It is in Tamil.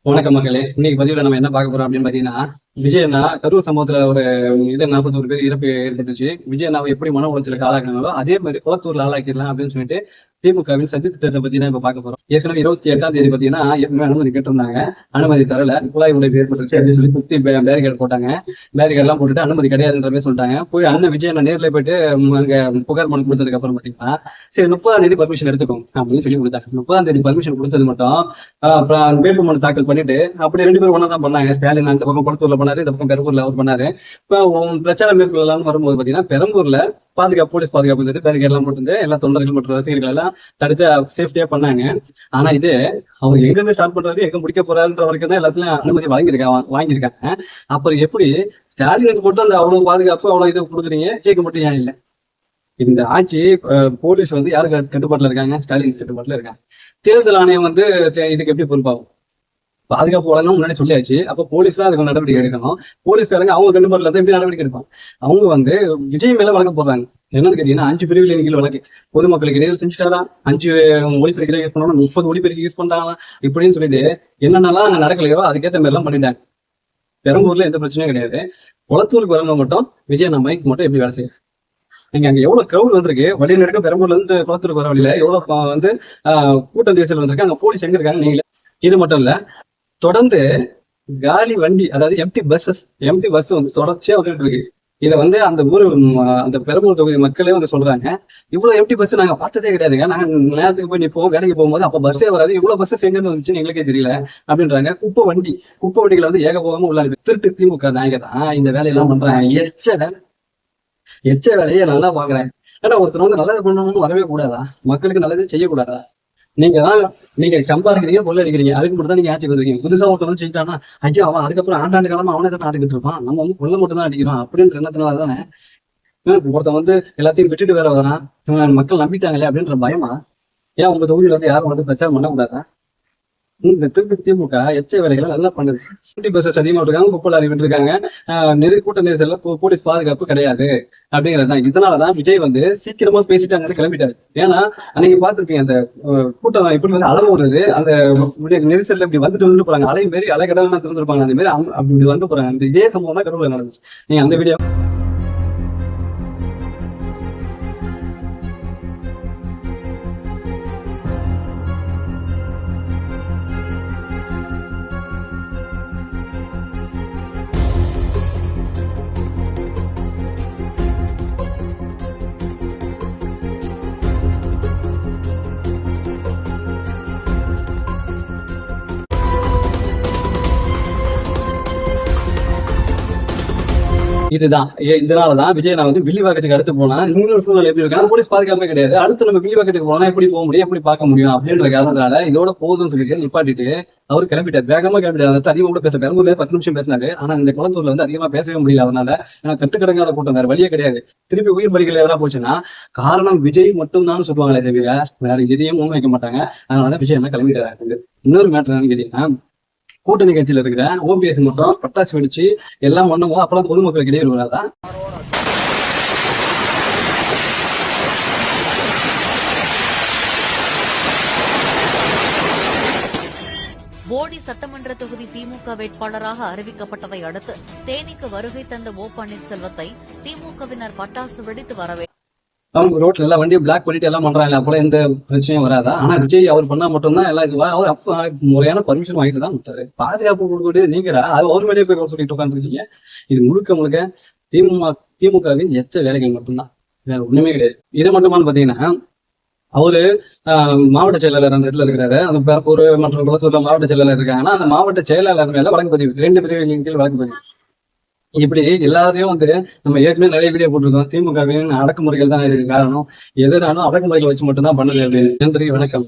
வணக்கம் மக்களே. இன்னைக்கு பதிவுல நம்ம என்ன பார்க்க போறோம் அப்படின்னு பாத்தீங்கன்னா, விஜய் அண்ணா கரூர் சம்பவத்துல ஒரு 41 பேர் இறப்பு ஏற்பட்டுச்சு. விஜய் அண்ணாவை எப்படி மன உளைச்சலுக்கு ஆளாக்குனாங்களோ அதே மாதிரி குளத்தூர்ல ஆளாக்கிடலாம் அப்படின்னு சொல்லிட்டு திமுகவின் சதி திட்டத்தை பத்தி தான் இப்ப பார்க்க போறோம். ஏற்கனவே 28ஆம் தேதி பாத்தீங்கன்னா ஏற்கனவே அனுமதி கேட்டிருந்தாங்க. அனுமதி தரல, குழாய் உடைப்பு ஏற்பட்டுச்சு அப்படின்னு சொல்லி சுத்தி பேரிகேட் போட்டாங்க. பேரிகேட் எல்லாம் போட்டுட்டு அனுமதி கிடையாதுன்ற மாதிரி சொல்லிட்டாங்க. போய் அண்ணன் விஜய் அண்ணா நேர்ல போயிட்டு அங்க புகார் மனு கொடுத்ததுக்கு அப்புறம் பாத்தீங்கன்னா, சரி 30ஆம் தேதி பர்மிஷன் எடுத்துக்கோங்க அப்படின்னு சொல்லி கொடுத்தாங்க. 30ஆம் தேதி பர்மிஷன் கொடுத்தது மட்டும் அப்புறம் வேட்புமனு தாக்கல் பண்ணிட்டு அப்படி 2 பேரும் ஒன்னா தான் பண்ணாங்க. ஸ்டாலின் அந்த பக்கம் குளத்தூர்ல பண்ணாரு, இந்த பக்கம் பெரம்பூர்ல அவர் பண்ணாரு. இப்ப பிரச்சார மேற்கொள்ளலாம்னு வரும்போது பாத்தீங்கன்னா பெரம்பூர்ல பாதுகாப்பு, போலீஸ் பாதுகாப்பு இருந்தது, பேரிகேட் எல்லாம் போட்டு எல்லா தொண்டர்கள் மற்றும் ரசிகர்கள் எல்லாம் தடுத்து சேஃப்டியா பண்ணாங்க. ஆனா இது அவர் எங்க இருந்து ஸ்டார்ட் பண்றாரு, எங்க முடிக்க போறாருன்ற வரைக்கும் தான் எல்லாத்துலயும் அனுமதி வாங்கியிருக்காங்க. அப்புறம் எப்படி ஸ்டாலினுக்கு மட்டும் அந்த அவ்வளவு பாதுகாப்பு அவ்வளவு இது கொடுக்குறீங்க, ஜெயிக்க மட்டும் ஏன் இல்லை? இந்த ஆட்சி போலீஸ் யாரு கட்டுப்பாட்டுல இருக்காங்க? ஸ்டாலின் கட்டுப்பாட்டுல இருக்காங்க. தேர்தல் ஆணையம் இதுக்கு எப்படி பொறுப்பாகும்? பாதுகாப்பு வழங்கணும் முன்னாடி சொல்லியாச்சு. அப்ப போலீஸ் தான் அதுக்கு நடவடிக்கை எடுக்கணும். போலீஸ்காரங்க அவங்க கட்டுப்பாட்டுல தான் எப்படி நடவடிக்கை எடுப்பாங்க? அவங்க விஜய் மேல வழக்கு போடுறாங்க. என்னன்னு கேட்டீங்கன்னா 5 பிரிவில் எண்ணிக்கையில் வழக்கு. பொதுமக்களுக்கு இடையில் செஞ்சுட்டாரா, 5 ஒளிபெருக்கை யூஸ் பண்ணணும், 30 ஒளிபெருக்கி யூஸ் பண்றாங்க இப்படின்னு சொல்லிட்டு என்னென்னலாம் அங்க நடக்கலையோ அதுக்கேற்ற மாதிரி எல்லாம் பண்ணிட்டாங்க. பெரம்பூர்ல எந்த பிரச்சனையும் கிடையாது. குளத்தூருக்கு வரவங்க மட்டும் விஜய் அண்ணா மைக் மட்டும் எப்படி வேலை செய்யும்? நீங்க அங்க எவ்வளவு கிரௌட் வந்திருக்கு, வழி நடக்க பெரம்பூர்ல இருந்து குளத்தூருக்கு வர வழியில எவ்வளவு கூட்டம் நெரிசல் வந்திருக்கு. அங்க போலீஸ் எங்க இருக்காங்க நீங்களே. இது மட்டும் இல்ல, தொடர்ந்து காலி வண்டி, அதாவது எம்டி பஸ் தொடர்ச்சியா வந்துட்டு இருக்கு. இதை அந்த ஊர் அந்த பெரம்பூர் தொகுதி மக்களே சொல்றாங்க, இவ்வளவு எம்டி பஸ் நாங்க பார்த்ததே கிடையாதுங்க. நாங்க நேரத்துக்கு போய் நிப்போம், வேலைக்கு போகும்போது அப்ப பஸ்ஸே வராது, இவ்வளவு பஸ் எங்க இருந்து வந்துச்சுன்னு எங்களுக்கே தெரியல அப்படின்றாங்க. குப்பை வண்டிகளை ஏகபோகமா உள்ள திருட்டு திமுக நாயக தான் இந்த வேலையெல்லாம் பண்றாங்க. எச்ச வேலையை நல்லா பாக்குறேன். ஏன்னா ஒருத்தர் நல்லது பண்ணணும்னு வரவே கூடாதா? மக்களுக்கு நல்லது செய்யக்கூடாதா? நீங்க சம்பாதிக்கிறீங்க, பொருள் அடிக்கிறீங்க, அதுக்கு மட்டும் தான் நீங்க ஆட்சிக்கு வந்துருக்கீங்க. புதுசா ஒருத்தர் செய்யிட்டானா ஐயோ அவன் அதுக்கப்புறம் ஆண்டாண்டு காலமா அவனே தான் ஆட்டுக்கிட்டு இருப்பான், நம்ம பொருளை மட்டும் தான் அடிக்கிறோம் அப்படின்ற எண்ணத்தினால தானே ஒருத்தன் எல்லாத்தையும் விட்டுட்டு வேற வரான். மக்கள் நம்பிட்டாங்களே அப்படின்ற பயமா? ஏன் உங்க தொகுதியில யாரும் பிரச்சாரம் பண்ணக்கூடாதா? இந்த திருப்பி திமுக எச்ச வேலைகளை நல்லா பண்ணுது. பஸ்ஸஸ் அதிகமா இருக்காங்க, குப்பை லாரி விட்டுருக்காங்க, கூட்ட நெரிசல்ல போலீஸ் பாதுகாப்பு கிடையாது அப்படிங்கிறதுதான். இதனாலதான் விஜய் சீக்கிரமா பேசிட்டாங்க, கிளம்பிட்டாரு. ஏன்னா அன்னைக்கு பாத்துருப்பீங்க அந்த கூட்டம் இப்படி அளவு வருது, அந்த நெரிசல்ல இப்படி வந்துட்டு போறாங்க, அலை மாரி அலைக்கடலாம் திறந்துருப்பாங்க, அந்த மாதிரி அப்படி வந்து போறாங்க. இதே சம்பவம் தான் கரூர்ல நடந்துச்சு. நீங்க அந்த வீடியோ இதுதான். இதனாலதான் விஜய் நான் வில்லிவாக்கத்துக்கு அடுத்து போனா இன்னொரு சூழ்நிலை எப்படி இருக்காங்க, போலீஸ் பாதுகாப்பே கிடையாது. அடுத்து நம்ம வில்லிவாக்கத்துக்கு போனா எப்படி போக முடியும், எப்படி பார்க்க முடியும் அப்படின்ற காரணத்தால இதோட போதும்னு சொல்லிட்டு நிப்பாட்டிட்டு அவர் கிளம்பிட்டார், வேகமா கிளம்பிட்டார். அதிகமா கூட பேச பெரம்பூர்ல 10 நிமிஷம் பேசினாரு. ஆனா இந்த குளத்தூர்ல அதிகமா பேசவே முடியல அவனால. ஏன்னா கட்டுக்கடங்காத கூட்டம், வேற வழியே கிடையாது. திருப்பி உயிர் பலிகள் எதனா போச்சுன்னா காரணம் விஜய் மட்டும் தான் சொல்லுவாங்களே தவிர வேற எதையும் முன் வைக்க மாட்டாங்க. அதனாலதான் விஜய் என்ன கிளம்பிட்டாரு. இன்னொரு மேட்டர் என்னன்னு கேட்டீங்கன்னா, கூட்டணி கட்சியில இருக்கிற ஓபிஎஸ் மட்டும் பட்டாசு வெடிச்சு எல்லாம் பண்ணுவோம், அப்பெல்லாம் பொதுமக்களுக்கு இடையே வருவாதான். போடி சட்டமன்ற தொகுதி திமுக வேட்பாளராக அறிவிக்கப்பட்டதை அடுத்து தேனிக்கு வருகை தந்த ஓ பன்னீர்செல்வத்தை திமுகவினர் பட்டாசு வெடித்து வரவேற்றார். அவங்க ரோட்ல எல்லாம் வண்டியை பிளாக் பண்ணிட்டு எல்லாம் பண்றாங்க, அப்போல எந்த பிரச்சனையும் வராதா? ஆனா விஜய் அவர் பண்ணா மட்டும்தான் எல்லாம் இது. அவர் அப்ப முறையான பர்மிஷன் வாங்கிட்டு தான் விட்டாரு. பாதுகாப்பு கொடுக்கக்கூடிய நீங்க அவர் மேலேயே போய் சொல்லிட்டு உட்காந்துருக்கீங்க. இது முழுக்க திமுகவின் எச்ச வேலைகள் மட்டும்தான், வேற ஒண்ணுமே கிடையாது. இது மட்டுமானு பாத்தீங்கன்னா, அவரு மாவட்ட செயலாளர் அந்த இடத்துல இருக்கிறாரு. அந்த பெரம்பூர் மற்றும் குளத்தூர்ல மாவட்ட செயலாளர் இருக்காங்கன்னா அந்த மாவட்ட செயலாளர் மேல வழக்கு பதிவு, 2 பிரிவுகளின் கீழ் வழக்கு பதிவு. இப்படி எல்லாரையும் நம்ம ஏற்கனவே நிறைய வீடியோ போட்டிருக்கோம். திமுகவின் அடக்குமுறைகள் தான் இதுக்கு காரணம். எதுனாலும் அடக்குமுறைகளை வச்சு மட்டும்தான் பண்ணுது அப்படின்னு. நன்றி, வணக்கம்.